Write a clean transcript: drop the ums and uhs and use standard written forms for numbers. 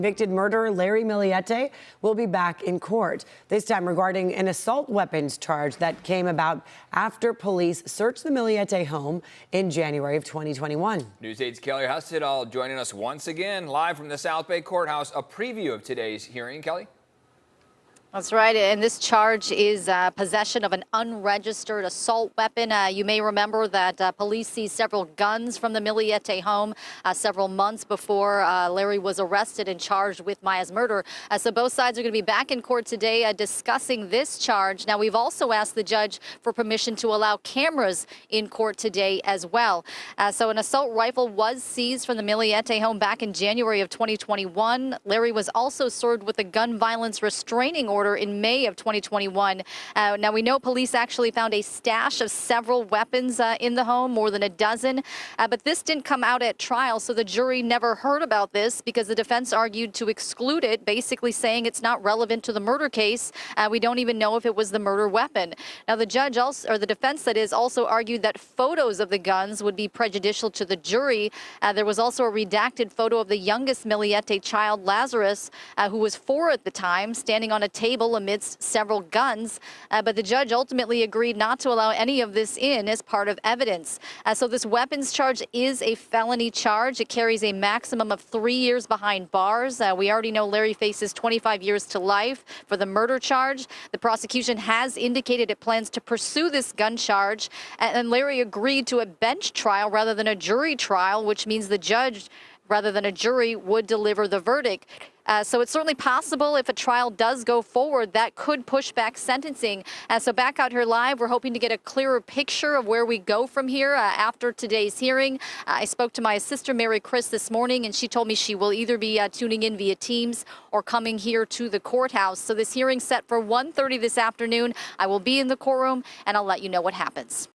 Convicted murderer Larry Millete will be back in court, this time regarding an assault weapons charge that came about after police searched the Millete home in January of 2021. News 8's Kelly Husted joining us once again live from the South Bay Courthouse. A preview of today's hearing, Kelly. That's right, and this charge is possession of an unregistered assault weapon. You may remember that police seized several guns from the Millete home several months before Larry was arrested and charged with Maya's murder. So both sides are going to be back in court today discussing this charge. Now, we've also asked the judge for permission to allow cameras in court today as well. So an assault rifle was seized from the Millete home back in January of 2021. Larry was also served with a gun violence restraining order in May of 2021. Now, we know police actually found a stash of several weapons in the home, more than a dozen, but this didn't come out at trial, so the jury never heard about this because the defense argued to exclude it, basically saying it's not relevant to the murder case. We don't even know if it was the murder weapon. Now, the judge also, or the defense that is, also argued that photos of the guns would be prejudicial to the jury. There was also a redacted photo of the youngest Millete child, Lazarus, who was 4 at the time, standing on a table amidst several guns, but the judge ultimately agreed not to allow any of this in as part of evidence. So this weapons charge is a felony charge. It carries a maximum of 3 years behind bars. We already know Larry faces 25 years to life for the murder charge. The prosecution has indicated it plans to pursue this gun charge, and Larry agreed to a bench trial rather than a jury trial, which means the judge, rather than a jury, would deliver the verdict. So it's certainly possible if a trial does go forward, that could push back sentencing. So back out here live, we're hoping to get a clearer picture of where we go from here after today's hearing. I spoke to my sister, Mary Chris, this morning, and she told me she will either be tuning in via Teams or coming here to the courthouse. So this hearing's set for 1:30 this afternoon. I will be in the courtroom, and I'll let you know what happens.